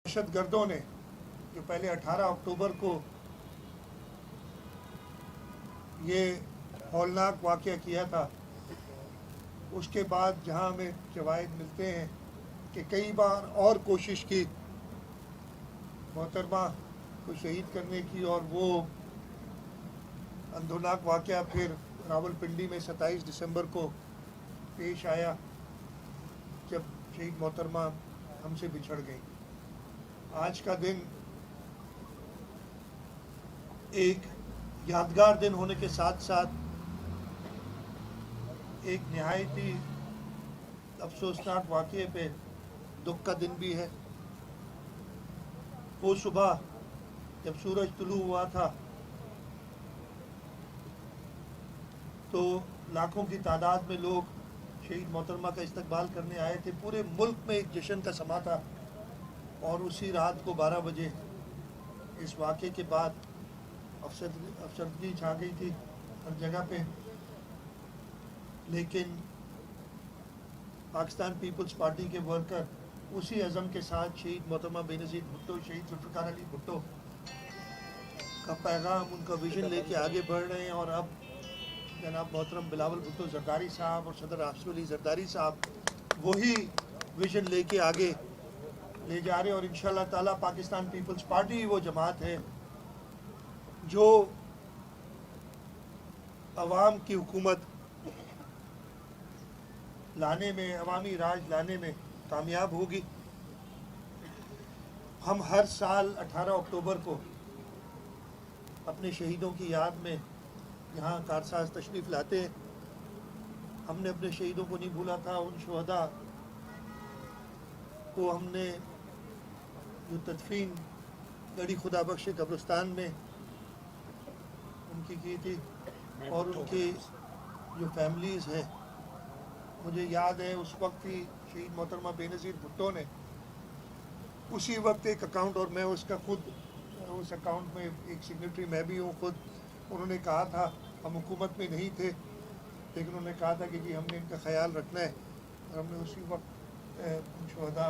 दहशत गर्दों ने जो पहले 18 अक्टूबर को ये हौलनाक वाक़या किया था, उसके बाद जहां हमें शवाहिद मिलते हैं कि कई बार और कोशिश की मोहतरमा को शहीद करने की, और वो अंधोनाक वाक़या फिर रावलपिंडी में 27 दिसंबर को पेश आया जब शहीद मोहतरमा हमसे बिछड़ गई। आज का दिन एक यादगार दिन होने के साथ साथ एक निहायत ही अफसोसनाक वाक़ये पे दुख का दिन भी है। वो सुबह जब सूरज तुलू हुआ था तो लाखों की तादाद में लोग शहीद मोहतरमा का इस्तकबाल करने आए थे। पूरे मुल्क में एक जश्न का समा था, और उसी रात को 12 बजे इस वाक़े के बाद अफसरदगी छा गई थी हर जगह पे। लेकिन पाकिस्तान पीपल्स पार्टी के वर्कर उसी अज़म के साथ शहीद मोहतरमा बेनज़ीर भुट्टो, शहीद जुल्फ़िकार अली भुट्टो का पैगाम, उनका विजन लेके आगे बढ़ रहे हैं। और अब जनाब मोहतरम बिलावल भुट्टो ज़रदारी साहब और सदर आसिफ अली ज़रदारी साहब वही विजन लेके आगे ले जा रहे हैं। और इंशाअल्लाह ताला पाकिस्तान पीपल्स पार्टी वो जमात है जो अवाम की हुकूमत लाने में, अवामी राज लाने में कामयाब होगी। हम हर साल 18 अक्टूबर को अपने शहीदों की याद में यहाँ कारसाज तशरीफ़ लाते हैं। हमने अपने शहीदों को नहीं भूला था। उन शुहदा को हमने जो तदफीन गढ़ी खुदा बख्श कब्रिस्तान में उनकी की थी, और उनकी जो फैमिलीज़ हैं, मुझे याद है उस वक्त ही शहीद मोहतरमा बेनज़ीर भुट्टो ने उसी वक्त एक अकाउंट, और मैं उसका खुद उस अकाउंट में एक सिग्नेटरी मैं भी हूँ खुद, उन्होंने कहा था, हम हुकूमत में नहीं थे लेकिन उन्होंने कहा था कि जी हमने इनका ख्याल रखना है, और हमने उसी वक्त उन शुहदा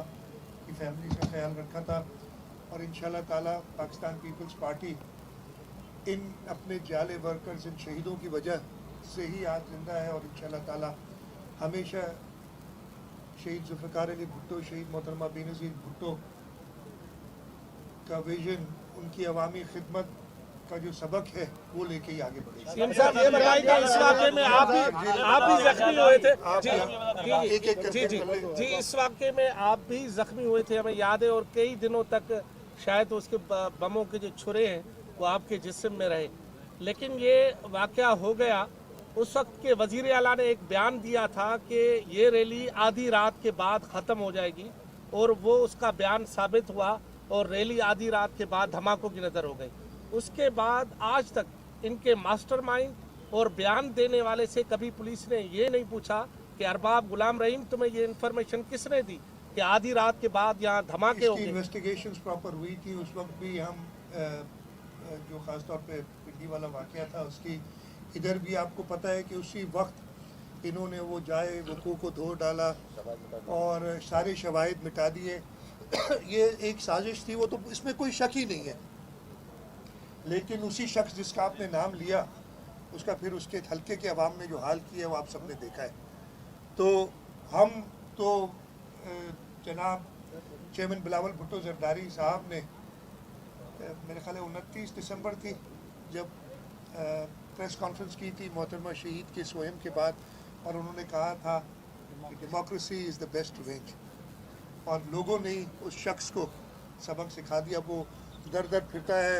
की फैमिली का ख्याल रखा था। और इंशाअल्लाह ताला पाकिस्तान पीपल्स पार्टी इन अपने जाले वर्कर्स, इन शहीदों की वजह से ही आज जिंदा है। और इंशाअल्लाह ताला हमेशा शहीद जुल्फ़िकार अली भुट्टो, शहीद मोहतरमा बेनज़ीर भुट्टो का विजन, उनकी अवामी खिदमत का जो सबक है वो लेके ही आगे बढ़ेगा। सीएम साहब ये बताइए, इस वाक़े में आप भी जख्मी हुए थे। जी, इस वाक़े में आप भी जख्मी हुए थे, हमें याद है, और कई दिनों तक शायद उसके बमों के जो छुरे हैं वो आपके जिस्म में रहे। लेकिन ये वाक़या हो गया, उस वक्त के वज़ीर आला ने एक बयान दिया था कि ये रैली आधी रात के बाद ख़त्म हो जाएगी, और वो उसका बयान साबित हुआ और रैली आधी रात के बाद धमाकों की नज़र हो गई। उसके बाद आज तक इनके मास्टरमाइंड और बयान देने वाले से कभी पुलिस ने ये नहीं पूछा कि अरबाब गुलाम रहीम तुम्हें ये इन्फॉर्मेशन किसने दी कि आधी रात के बाद यहाँ धमाके हो गए। इन्वेस्टिगेशंस प्रॉपर हुई थी। उस वक्त भी हम जो ख़ासतौर पे पिंडी वाला वाक़या था उसकी, इधर भी आपको पता है कि उसी वक्त इन्होंने वो जाए वकू को धो डाला और सारे शवाहिद मिटा दिए। ये एक साजिश थी, वो तो इसमें कोई शक ही नहीं है। लेकिन उसी शख्स जिसका आपने नाम लिया, उसका फिर उसके हल्के के अवाम ने जो हाल किया वो आप सबने देखा है। तो हम तो जनाब चेयरमैन बिलावल भुट्टो ज़रदारी साहब ने, मेरे ख्याल 29 दिसंबर थी जब प्रेस कॉन्फ्रेंस की थी मोहतरमा शहीद के सोहम के बाद, और उन्होंने कहा था democracy is the best revenge. और लोगों ने उस शख्स को सबक सिखा दिया। वो दर दर फिरता है,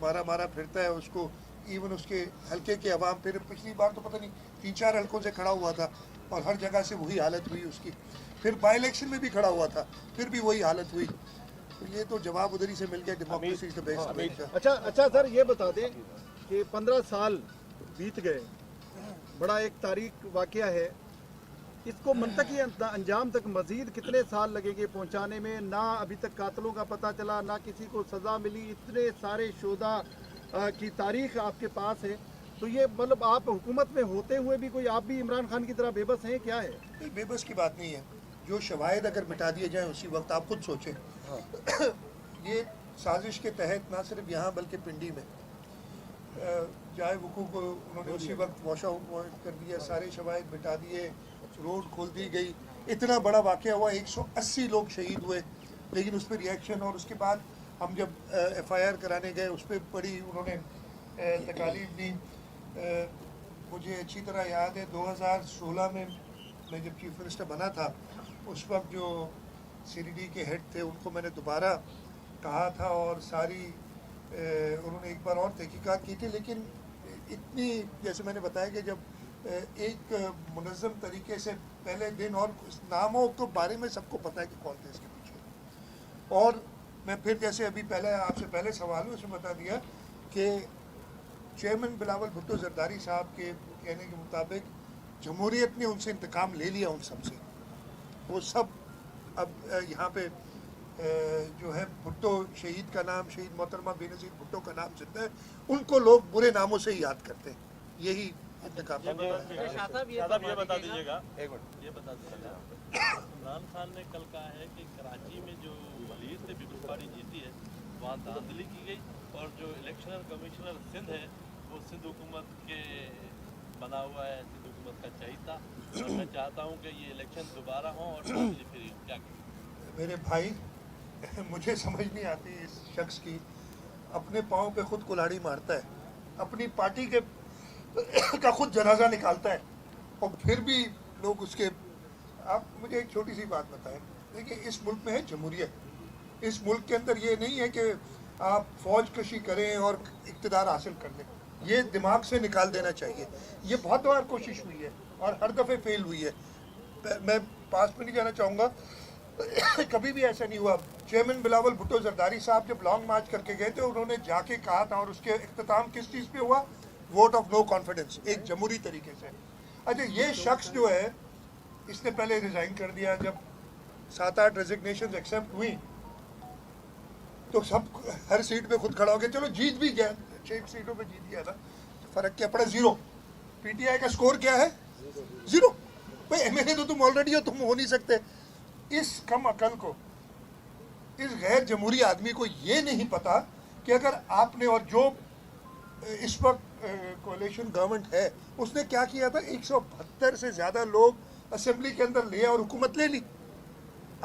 मारा फिरता है, उसको इवन उसके हल्के के अवाम, फिर पिछली बार तो पता नहीं 3-4 हल्कों से खड़ा हुआ था और हर जगह से वही हालत हुई उसकी। फिर बाई इलेक्शन में भी खड़ा हुआ था, फिर भी वही हालत हुई। तो ये तो जवाब उधर ही से मिल गया, डेमोक्रेसी इज द बेस्ट। अच्छा सर, ये बता दें कि 15 साल बीत गए, बड़ा एक तारीख वाक़या है, इसको मंतकी अंजाम तक मजीद कितने साल लगेंगे पहुंचाने में? ना अभी तक कातलों का पता चला, ना किसी को सज़ा मिली, इतने सारे शोधा की तारीख आपके पास है। तो ये मतलब आप हुकूमत में होते हुए भी कोई आप भी इमरान खान की तरह बेबस हैं, क्या है? नहीं, बेबस की बात नहीं है। जो शवाहिद अगर मिटा दिए जाएँ उसी वक्त, आप खुद सोचें ये साजिश के तहत ना सिर्फ यहाँ बल्कि पिंडी में जाए वकू को उन्होंने उसी वक्त वॉश आउट कर दिया, सारे शवाहिद मिटा दिए, रोड खोल दी गई, इतना बड़ा वाक़या हुआ, 180 लोग शहीद हुए, लेकिन उस पर रिएक्शन, और उसके बाद हम जब FIR कराने गए उस पर बड़ी उन्होंने तकालीफ दी। मुझे अच्छी तरह याद है 2016 में मैं जब चीफ मिनिस्टर बना था, उस वक्त जो CDD के हेड थे उनको मैंने दोबारा कहा था और सारी उन्होंने एक बार और तहकीकात की थी, लेकिन इतनी, जैसे मैंने बताया कि जब एक मुनज़्ज़म तरीके से पहले दिन, और नामों के बारे में सबको पता है कि कौन थे इसके पीछे, और मैं फिर जैसे अभी पहले आपसे पहले सवाल हुआ उसमें बता दिया कि चेयरमैन बिलावल भुट्टो जरदारी साहब के कहने के मुताबिक जमहूरियत ने उनसे इंतकाम ले लिया, उन सब से, वो सब अब यहाँ पे जो है भुट्टो शहीद का नाम, शहीद मोहतरमा बेनज़ीर भुट्टो का नाम जिंदा है, उनको लोग बुरे नामों से ही याद करते हैं, यही इंतकाम। ये बता दीजिएगा, ये बता दीजिएगा, इमरान खान ने कल कहा है कि कराची में जो वलीद से पीपल्स पार्टी जीती है वहाँ धांधली की गई, और जो इलेक्शन कमिश्नर सिंध है वो सिंध हुकूमत के बना हुआ है, सिंध हुकूमत का चहीता, और मैं चाहता हूँ कि ये इलेक्शन दोबारा हो और धांधली फ्री हो। क्या कहें? मेरे भाई, मुझे समझ नहीं आती इस शख्स की, अपने पाँव पे खुद कुल्हाड़ी मारता है, अपनी पार्टी के का खुद जनाजा निकालता है, और फिर भी लोग उसके। आप मुझे एक छोटी सी बात बताएं, देखिए इस मुल्क में है जमहूरियत, इस मुल्क के अंदर ये नहीं है कि आप फौज कशी करें और इक़्तिदार हासिल कर लें, ये दिमाग से निकाल देना चाहिए। ये बहुत बार कोशिश हुई है और हर दफ़े फेल हुई है, मैं पास में नहीं जाना चाहूँगा, कभी भी ऐसा नहीं हुआ। चेयरमैन बिलावल भुट्टो जरदारी साहब जब लॉन्ग मार्च करके गए थे, उन्होंने जाके कहा था, और उसके इख्तिताम किस चीज़ पे हुआ? वोट ऑफ नो कॉन्फिडेंस, एक जमहूरी तरीके से। अच्छा, ये शख्स जो है इसने पहले रिज़ाइन कर दिया, जब 7-8 रेजिग्नेशन एक्सेप्ट हुई तो सब हर सीट पे खुद खड़ा हो गया, चलो जीत भी गया, 6 सीटों पे जीत गया था, फ़र्क क्या पड़ा? 0। PTI का स्कोर क्या है? 0। भाई MLA तो तुम ऑलरेडी हो, तुम हो नहीं सकते। इस कम अकल को, इस गैर जमहूरी आदमी को ये नहीं पता कि अगर आपने, और जो इस वक्त कोalition गवर्नमेंट है, उसने क्या किया था, 172 से ज़्यादा लोग असेंबली के अंदर ले और हुकूमत ले ली।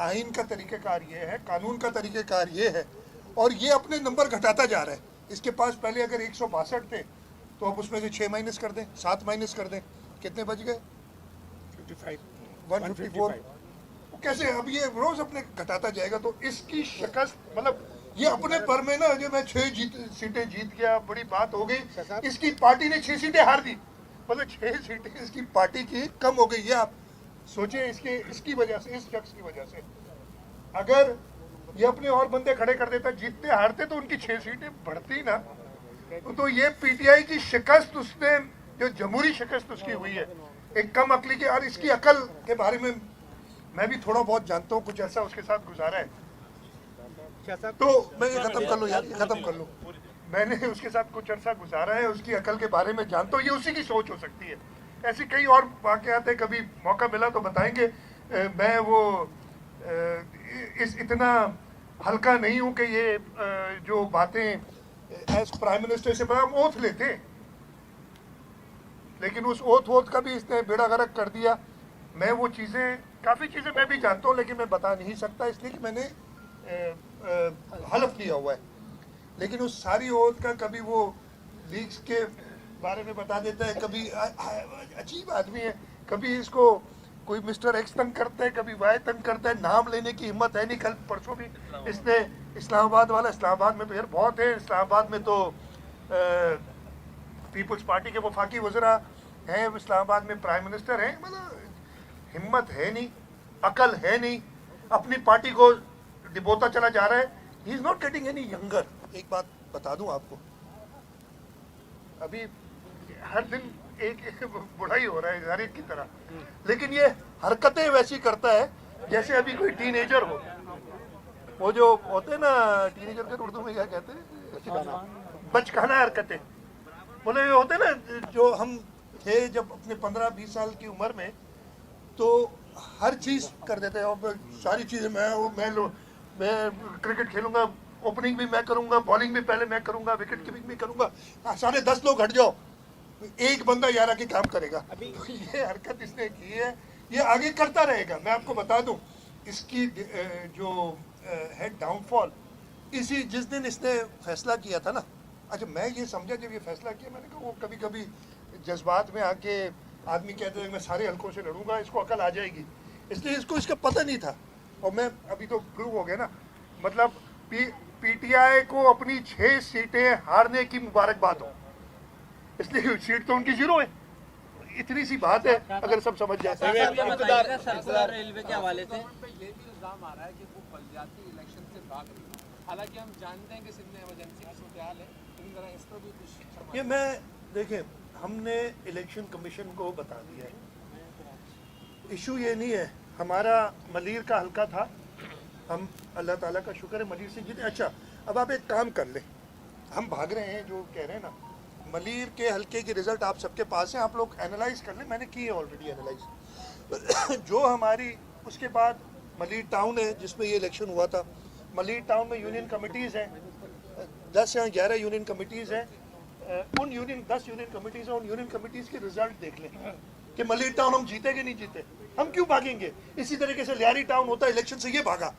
आइन का तरीक़ेकार ये है, कानून का तरीक़ेकार ये है, और ये अपने नंबर घटाता जा रहा है। इसके पास पहले अगर 162 थे तो अब उसमें से 6 माइनस कर दें, 7 माइनस कर दें, कितने बच गए? 154। कैसे? अब ये रोज अपने घटाता जाएगा, तो इसकी शिकस्त, मतलब ये अपने पर में ना, जो मैं 6 सीटें जीत गया, बड़ी बात हो गई, इसकी पार्टी ने 6 सीटें हार दी, मतलब 6 सीटें इसकी पार्टी की कम हो गई। ये आप सोचें, इसकी वजह से, इस शख्स की वजह से। अगर ये अपने और बंदे खड़े कर देता, जीतते हारते, तो उनकी 6 सीटें बढ़ती ना। तो ये PTI की शिकस्त, उसने जो जमहूरी शिकस्त उसकी हुई है, एक कम अकली के, और इसकी अकल के बारे में मैं भी थोड़ा बहुत जानता हूँ, कुछ ऐसा उसके साथ गुजारा है। तो मैं ये ख़त्म कर लूँ यार, ख़त्म कर लूँ। मैंने उसके साथ कुछ अर्सा गुजारा है, उसकी अकल के बारे में जानता हूँ, ये उसी की सोच हो सकती है। ऐसी कई और वाक़यात है, कभी मौका मिला तो बताएंगे। मैं वो इतना हल्का नहीं हूँ कि ये जो बातें एज प्राइम मिनिस्टर से बड़ा ओथ लेते, लेकिन उस ओथ का भी इसने बेड़ा गर्क कर दिया। मैं वो चीज़ें, काफ़ी चीज़ें मैं भी जानता हूँ, लेकिन मैं बता नहीं सकता, इसलिए कि मैंने हलफ लिया हुआ है। लेकिन उस सारी ओथ का कभी वो लीग्स के बारे में बता देता है, कभी अजीब आदमी है, कभी इसको कोई मिस्टर X तंग करता है, कभी Y तंग करता है, नाम लेने की हिम्मत है नहीं। कल परसों भी इसने इस्लामाबाद वाला, इस्लामाबाद में तो यार बहुत है, इस्लामाबाद में तो पीपल्स पार्टी के वफाकी वज़रा हैं, इस्लामाबाद में प्राइम मिनिस्टर हैं, मतलब हिम्मत है नहीं, अकल है नहीं, अपनी पार्टी को डिबोता चला जा रहा है। He is not getting any younger. एक बात बता दूं आपको, अभी हर दिन एक बुढ़ाई हो रहा है हर एक की तरह, लेकिन ये हरकतें वैसी करता है जैसे अभी कोई टीनेजर हो। वो जो होते हैं ना टीनेजर के उर्दू में क्या कहते हैं, बचकाना हरकतें। बोले ये होते हैं ना, जो हम थे जब अपने 15-20 साल की उम्र में, तो हर चीज़ कर देते हैं, और सारी चीज़ें मैं लो, میں کرکٹ کھیلوں گا, اوپننگ بھی میں کروں گا, بالنگ بھی پہلے میں کروں گا, وکٹ کیپنگ بھی کروں گا, سارے 10 لوگ ہٹ جاؤ, ایک بندہ 11 کے کام کرے گا. یہ حرکت اس نے کی ہے, یہ آگے کرتا رہے گا. میں آپ کو بتا دوں اس کی جو ہے ڈاؤن فال اسی جس دن اس نے فیصلہ کیا تھا نا. اچھا میں یہ سمجھا جب یہ فیصلہ کیا, میں نے کہا وہ کبھی کبھی جذبات میں آ کے آدمی کہتے ہیں میں سارے حلقوں سے لڑوں گا, اس کو عقل آ جائے گی, اس لیے اس کو اس کا پتہ نہیں تھا. اور میں ابھی تو پروو ہو گیا نا, مطلب پی ٹی آئی کو اپنی 6 سیٹیں ہارنے کی مبارکباد ہو, اس لیے سیٹ تو ان کی 0 ہے. اتنی سی بات ہے اگر سب سمجھ جاتے ہیں. سرکار ریلوے کے حوالے سے یہ بھی الزام آ رہا ہے کہ وہ بلدیاتی الیکشن سے بھاگ رہی ہے, حالانکہ ہم جانتے ہیں کہ سندھ میں ایمرجنسی کی صورتحال ہے, لیکن ذرا اس پر بھی کچھ یہ میں دیکھیں ہم نے الیکشن کمیشن کو بتا دیا ہے, ایشو یہ نہیں ہے. ہمارا ملیر کا حلقہ تھا, ہم اللہ تعالیٰ کا شکر ہے ملیر سے جیتے. اچھا اب آپ ایک کام کر لیں, ہم بھاگ رہے ہیں جو کہہ رہے ہیں نا, ملیر کے حلقے کے رزلٹ آپ سب کے پاس ہیں, آپ لوگ اینالائز کر لیں, میں نے کی ہے آلریڈی اینالائز. جو ہماری اس کے بعد ملیر ٹاؤن ہے جس میں یہ الیکشن ہوا تھا, ملیر ٹاؤن میں یونین کمیٹیز ہیں, 10 یا 11 یونین کمیٹیز ہیں. ان 10 یونین کمیٹیز ہیں, ان یونین کمیٹیز کے رزلٹ دیکھ لیں کہ ملیر ٹاؤن ہم جیتے کہ نہیں جیتے. ہم کیوں بھاگیں گے؟ اسی طریقے سے لیاری ٹاؤن ہوتا ہے الیکشن سے یہ بھاگا,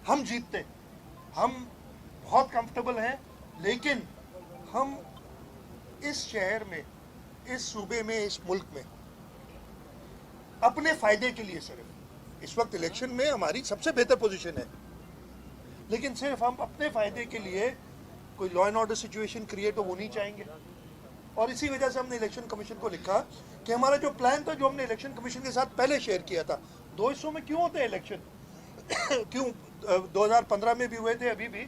ہم جیتتے. ہم بہت کمفرٹیبل ہیں, لیکن ہم اس شہر میں, اس صوبے میں, اس ملک میں اپنے فائدے کے لیے صرف اس وقت الیکشن میں ہماری سب سے بہتر پوزیشن ہے, لیکن صرف ہم اپنے فائدے کے لیے کوئی law and order situation create ہو وہ نہیں چاہیں گے. اور اسی وجہ سے ہم نے الیکشن کمیشن کو لکھا کہ ہمارا جو پلان تھا جو ہم نے الیکشن کمیشن کے ساتھ پہلے شیئر کیا تھا, 2 حصوں میں کیوں ہوتے ہیں الیکشن, کیوں 2015 میں بھی ہوئے تھے, ابھی بھی,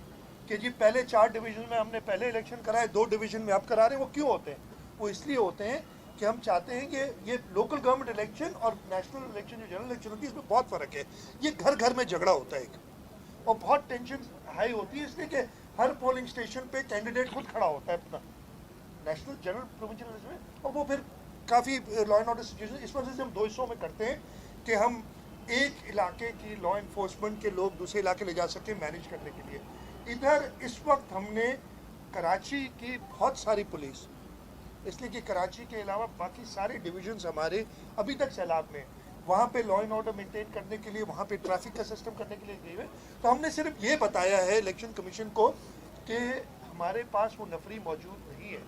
کہ جی پہلے 4 ڈویژن میں ہم نے پہلے الیکشن کرائے, 2 ڈویژن میں اب کرا رہے ہیں. وہ کیوں ہوتے ہیں؟ وہ اس لیے ہوتے ہیں کہ ہم چاہتے ہیں کہ یہ لوکل گورنمنٹ الیکشن اور نیشنل الیکشن جو جنرل الیکشن ہوتی ہے اس میں بہت فرق ہے. یہ گھر گھر میں جھگڑا ہوتا ہے ایک, اور بہت ٹینشن ہائی ہوتی ہے, اس لیے کہ ہر پولنگ اسٹیشن پہ کینڈیڈیٹ خود کھڑا ہوتا ہے اپنا نیشنل جنرل پروونشل میں, اور وہ پھر کافی لا اینڈ آرڈر سچویشن. اس وجہ سے ہم 2 حصوں میں کرتے ہیں کہ ہم ایک علاقے کی لا انفورسمنٹ کے لوگ دوسرے علاقے لے جا سکیں مینیج کرنے کے لیے. ادھر اس وقت ہم نے کراچی کی بہت ساری پولیس, اس لیے کہ کراچی کے علاوہ باقی سارے ڈویژنز ہمارے ابھی تک سیلاب میں, وہاں پہ لا اینڈ آرڈر مینٹین کرنے کے لیے, وہاں پہ ٹریفک کا سسٹم کرنے کے لیے گئے ہوئے. تو ہم نے صرف یہ بتایا ہے الیکشن کمیشن کو کہ ہمارے پاس وہ نفری موجود نہیں ہے.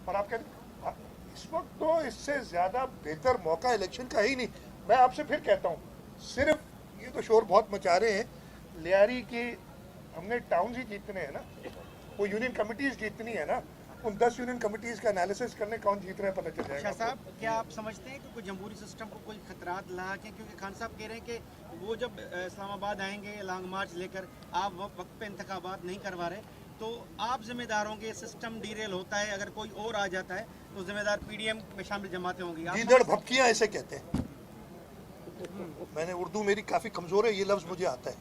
اور آپ کہتے ہیں اس وقت تو اس سے زیادہ بہتر موقع الیکشن کا ہی نہیں. میں آپ سے پھر کہتا ہوں, صرف یہ تو شور بہت مچا رہے ہیں, لیاری کی ہم نے ٹاؤنز ہی جیتنے ہیں نا, وہ یونین کمیٹیز جیتنی ہے نا, ان 10 یونین کمیٹیز کا انالیسس کرنے کون جیت رہے ہیں پتہ چل جائے گا. شاہ صاحب کیا آپ سمجھتے ہیں کہ کوئی جمہوری سسٹم کو کوئی خطرات لاحق ہیں, کیونکہ خان صاحب کہہ رہے ہیں کہ وہ جب اسلام آباد آئیں گے لانگ مارچ لے کر, آپ وقت پہ انتخابات نہیں کروا رہے, تو آپ ذمہ دار ہوں گے, سسٹم ڈیریل ہوتا ہے, اگر کوئی اور آ جاتا ہے تو ذمہ دار پی ڈی ایم میں شامل جماعتیں ہوں گی. گیدڑ بھپکیاں ایسے کہتے ہیں, میں نے اردو میری کافی کمزور ہے, یہ لفظ مجھے آتا ہے,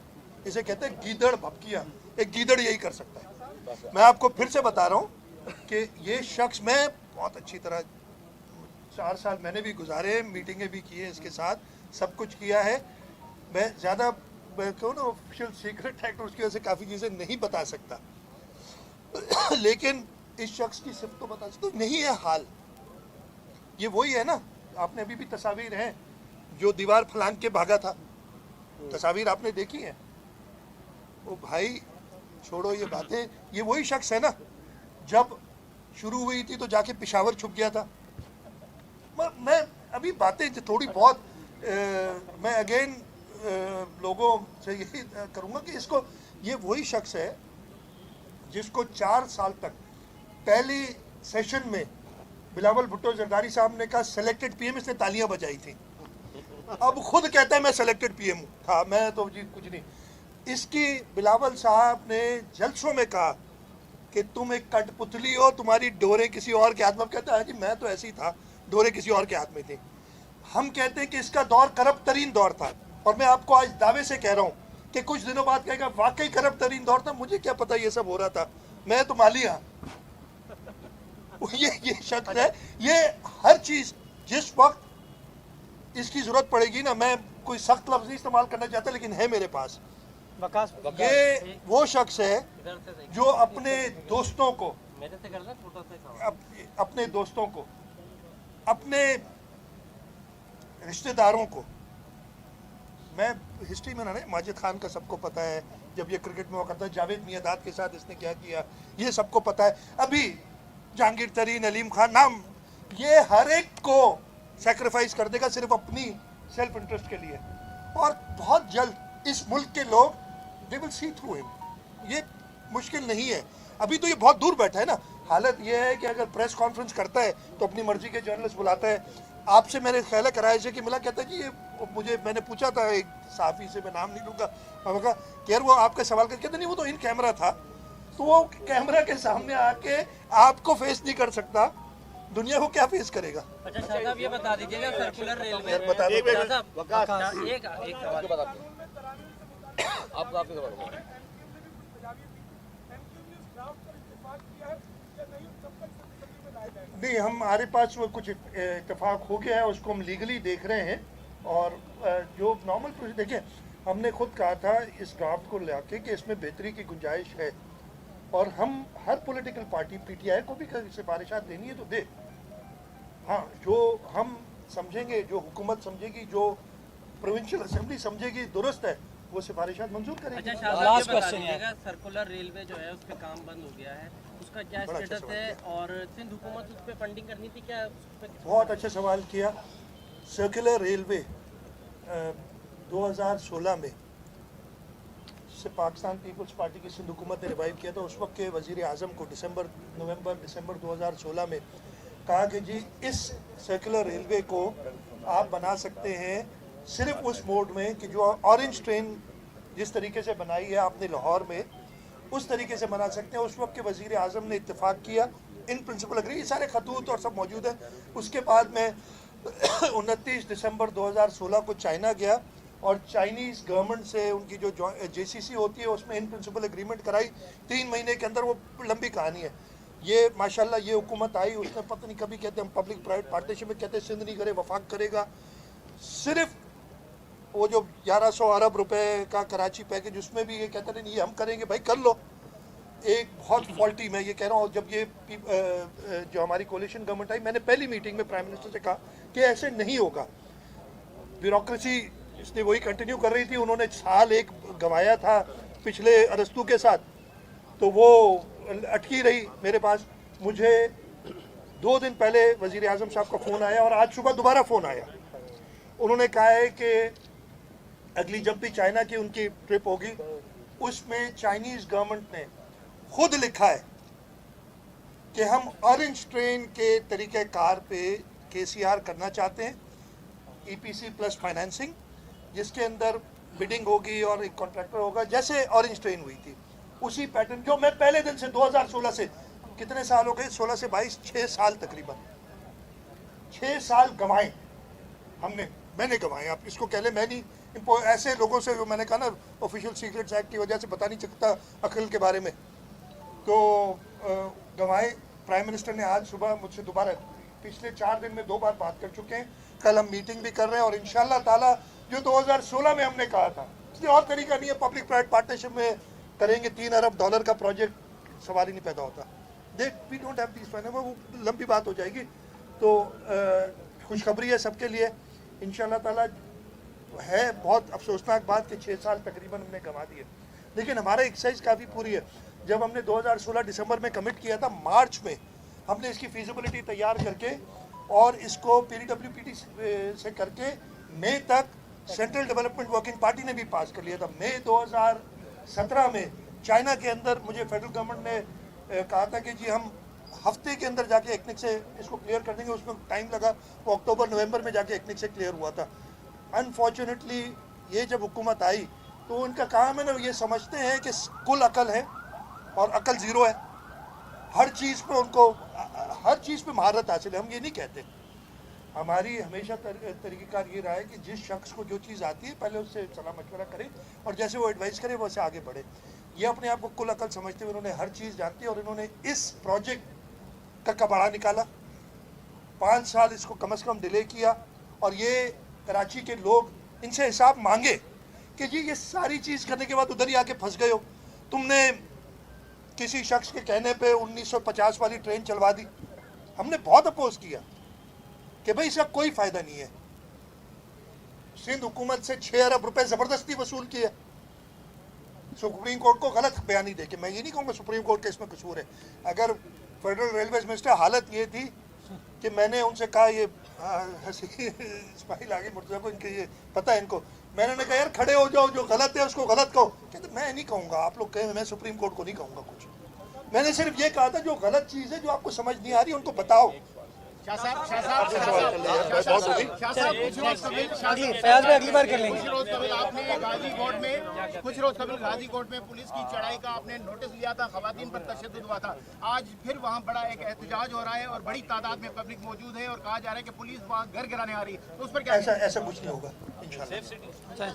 اسے کہتے ہیں گیدڑ بھپکیاں. ایک گیدڑ یہی کر سکتا ہے. میں آپ کو پھر سے بتا رہا ہوں کہ یہ شخص, میں بہت اچھی طرح 4 سال میں نے بھی گزارے, میٹنگیں بھی کی ہیں اس کے ساتھ, سب کچھ کیا ہے. میں زیادہ کہوں نا آفیشیل سیکرٹ ایکٹ, اس کی وجہ سے کافی چیزیں نہیں بتا سکتا, لیکن اس شخص کی صرف تو بتا سکتا نہیں ہے حال. یہ وہی ہے نا, آپ نے ابھی بھی تصاویر ہیں جو دیوار پھلانگ کے بھاگا تھا, تصاویر آپ نے دیکھی ہیں. وہ بھائی چھوڑو یہ باتیں, یہ وہی شخص ہے نا جب شروع ہوئی تھی تو جا کے پشاور چھپ گیا تھا. میں ابھی باتیں تھوڑی بہت میں اگین لوگوں سے یہی کروں گا کہ اس کو, یہ وہی شخص ہے جس کو 4 سال تک پہلی سیشن میں بلاول بھٹو زرداری صاحب نے کہا سلیکٹڈ پی ایم, اس نے تالیاں بجائی تھیں. اب خود کہتا ہے میں سلیکٹڈ پی ایم ہوں. ہاں میں تو جی کچھ نہیں. اس کی بلاول صاحب نے جلسوں میں کہا کہ تم ایک کٹ پتلی ہو, تمہاری ڈوریں کسی اور کے ہاتھ میں. اب کہتا ہے جی میں تو ایسے ہی تھا, ڈوریں کسی اور کے ہاتھ میں تھیں. ہم کہتے ہیں کہ اس کا دور کرپٹ ترین دور تھا, اور میں آپ کو آج دعوے سے کہہ رہا ہوں کہ کچھ دنوں بعد کہے گا واقعی کرپٹ ترین دور تھا, مجھے کیا پتا یہ سب ہو رہا تھا, میں تو مالی ہاں. یہ شخص ہے, یہ ہر چیز جس وقت اس کی ضرورت پڑے گی نا, میں کوئی سخت لفظ نہیں استعمال کرنا چاہتا لیکن ہے میرے پاس, ये वो शख्स है जो अपने दोस्तों को, अपने दोस्तों को, अपने रिश्तेदारों को, मैं हिस्ट्री में ना माजिद खान का सबको पता है, जब ये क्रिकेट में हुआ करता है, जावेद मियादाद के साथ इसने क्या किया ये सबको पता है, अभी जहांगीर तरीन, अलीम खान, नाम, ये हर एक को सैक्रिफाइस कर देगा सिर्फ अपनी सेल्फ इंटरेस्ट के लिए, और बहुत जल्द इस मुल्क के लोग they will see through him. ये मुश्किल नहीं है, अभी तो ये बहुत दूर बैठा है ना। हालत ये है कि अगर प्रेस कॉन्फ्रेंस करता है तो अपनी मर्जी के जर्नलिस्ट बुलाता है। आपसे मेरे ख्याल है कराए से कि मिला, कहता है जी ये मुझे, मैंने पूछा था एक साफ़ी से, मैं नाम नहीं लूँगा, मैंने कहा कि यार वो आपका सवाल कर, कहते नहीं वो तो इन कैमरा था, तो वो कैमरा के सामने आके आपको फेस नहीं कर सकता, दुनिया को क्या फेस करेगा। अच्छा शाह साहब ये बता दीजिएगा सर्कुलर रेलवे, बता दो शाह साहब एक सवाल, नहीं, हमारे पास वो कुछ इत्तेफाक हो गया है, उसको हम लीगली देख रहे हैं, और जो नॉर्मल प्रोसेस, देखिए हमने खुद कहा था इस ड्राफ्ट को लेके कि इसमें बेहतरी की गुंजाइश है, और हम हर पॉलिटिकल पार्टी, पीटीआई को भी सिफारिशात देनी है तो दे, हाँ, जो हम समझेंगे, जो हुकूमत समझेगी, जो प्रोविंशियल असेंबली समझेगी दुरुस्त है, वो सिफारिशात मंजूर करेगी। अच्छा शाह साहब ये बता दीजिएगा सर्कुलर रेलवे जो है उसका काम बंद हो गया है, उसका क्या स्टेटस है, और सिंध हुकूमत उस पर फंडिंग करनी थी क्या? बहुत अच्छा सवाल किया। सर्कुलर रेलवे 2016 में से पाकिस्तान पीपल्स पार्टी की सिंध हुकूमत ने रिवाइव किया था। उस वक्त के वज़ीर आज़म को नवंबर दिसंबर 2016 में कहा कि जी इस सर्कुलर रेलवे को आप बना सकते हैं सिर्फ उस मोड में कि जो ऑरेंज ट्रेन जिस तरीके से बनाई है आपने लाहौर में, उस तरीके से बना सकते हैं। उस वक्त के वज़ीर आज़म ने इत्तेफाक किया, इन प्रिंसिपल अग्री, ये सारे खतूत और सब मौजूद हैं। उसके बाद में 29 दिसंबर 2016 को चाइना गया और चाइनीज़ गवर्नमेंट से उनकी जो JCC होती है उसमें इन प्रिंसिपल एग्रीमेंट कराई, 3 महीने के अंदर, वो लंबी कहानी है। ये माशाल्लाह ये हुकूमत आई, उसने पता नहीं कभी कहते हम पब्लिक प्राइवेट पार्टनरशिप में, कहते सिंध नहीं करे वफाक करेगा, सिर्फ वो जो 1100 अरब रुपए का कराची पैकेज, उसमें भी ये कहते नहीं ये हम करेंगे, भाई कर लो। एक बहुत फॉल्टी, मैं ये कह रहा हूँ, जब ये जो हमारी कोलिशन गवर्नमेंट आई, मैंने पहली मीटिंग में प्राइम मिनिस्टर से कहा कि ऐसे नहीं होगा, ब्यूरोक्रेसी इसने वही कंटिन्यू कर रही थी, उन्होंने साल एक गंवाया था पिछले अरस्तु के साथ, तो वो अटकी रही मेरे पास। मुझे 2 दिन पहले वज़ीर आज़म साहब का फ़ोन आया और आज सुबह दोबारा फ़ोन आया, उन्होंने कहा है कि अगली जब भी चाइना की उनकी ट्रिप होगी उसमें चाइनीज़ गवर्नमेंट ने खुद लिखा है कि हम ऑरेंज ट्रेन के तरीक़े कार पे KCR करना चाहते हैं, EPC प्लस फाइनेंसिंग, जिसके अंदर बिडिंग होगी और एक कॉन्ट्रैक्टर होगा, जैसे ऑरेंज ट्रेन हुई थी उसी पैटर्न, जो मैं पहले दिन से 2016 से, कितने साल हो गए, 16 से 22, 6 साल तकरीबन, 6 साल गंवाए हमने, मैंने गंवाए, आप इसको कह लें, मैं नहीं, ऐसे लोगों से जो मैंने कहा ना ऑफिशियल सीक्रेट्स एक्ट की वजह से पता नहीं चलता अकल के बारे में, तो गंवाए। प्राइम मिनिस्टर ने आज सुबह मुझसे दोबारा, पिछले 4 दिन में 2 बार बात कर चुके हैं, कल हम मीटिंग भी कर रहे हैं, और इंशाल्लाह ताला जो 2016 में हमने कहा था, इसलिए और तरीका नहीं है, पब्लिक प्राइवेट पार्टनरशिप में करेंगे, $3 अरब का प्रोजेक्ट, सवाल ही नहीं पैदा होता। We don't have this finance, वो लंबी बात हो जाएगी। तो खुशखबरी है सबके लिए, इंशाल्लाह ताला। है बहुत अफसोसनाक बात कि 6 साल तकरीबन हमने गंवा दिए, लेकिन हमारा एक्सरसाइज काफ़ी पूरी है। जब हमने 2016 दिसंबर में कमिट किया था, मार्च में हमने इसकी फीजिबिलिटी तैयार करके और इसको PWPT से करके मई तक सेंट्रल डेवलपमेंट वर्किंग पार्टी ने भी पास कर लिया था। मई 2017 में चाइना के अंदर मुझे फेडरल गवर्नमेंट ने कहा था कि जी हम हफ्ते के अंदर जाके एक्निक से इसको क्लियर कर देंगे, उसमें टाइम लगा, वो अक्टूबर नवंबर में जाके एक्निक से क्लियर हुआ था। अनफॉर्चुनेटली ये जब हुकूमत आई तो उनका काम है ना, ये समझते हैं कि कुल अकल है और अकल ज़ीरो है, हर चीज़ पे उनको हर चीज़ पे महारत हासिल है। हम ये नहीं कहते, हमारी हमेशा तरीक़ेकार ये रहा है कि जिस शख्स को जो चीज़ आती है पहले उससे सलाह मशवरा करे और जैसे वो एडवाइस करे वैसे आगे बढ़े। ये अपने आप को कुल अकल समझते हुए उन्होंने हर चीज़ जानती है और इन्होंने इस प्रोजेक्ट का कबाड़ा निकाला, 5 साल इसको कम से कम डिले किया, और ये कराची के लोग इनसे हिसाब मांगे کہ جی یہ ساری چیز کرنے کے بعد ادھر ہی آ کے پھنس گئے ہو. تم نے کسی شخص کے کہنے پہ 1950 والی ٹرین چلوا دی. ہم نے بہت اپوز کیا کہ بھئی اس کا کوئی فائدہ نہیں ہے. سندھ حکومت سے 6 ارب روپے زبردستی وصول کیے. سپریم کورٹ کو غلط بیانی دے کے, میں یہ نہیں کہوں گا سپریم کورٹ کے اس میں قصور ہے. اگر فیڈرل ریلویز منسٹر حالت یہ تھی کہ میں نے ان سے کہا, یہ اسماعیل آگے مرتضیٰ کو ان کے یہ پتہ ہے ان کو, میں نے کہا یار کھڑے ہو جاؤ, جو غلط ہے اس کو غلط کہو. کہتے میں نہیں کہوں گا, آپ لوگ کہیں, میں سپریم کورٹ کو نہیں کہوں گا کچھ. میں نے صرف یہ کہا تھا جو غلط چیز ہے, جو آپ کو سمجھ نہیں آ رہی ان کو بتاؤ. اگلی بار کر لیں گے. کچھ روز قبل غازی کوٹ میں پولیس کی چڑھائی کا آپ نے نوٹس لیا تھا, خواتین پر تشدد ہوا تھا. آج پھر وہاں بڑا ایک احتجاج ہو رہا ہے اور بڑی تعداد میں پبلک موجود ہے اور کہا جا رہا ہے کہ پولیس وہاں گھر گرانے آ رہی ہے, تو اس پر کیا؟ ایسا کچھ نہیں ہوگا انشاءاللہ.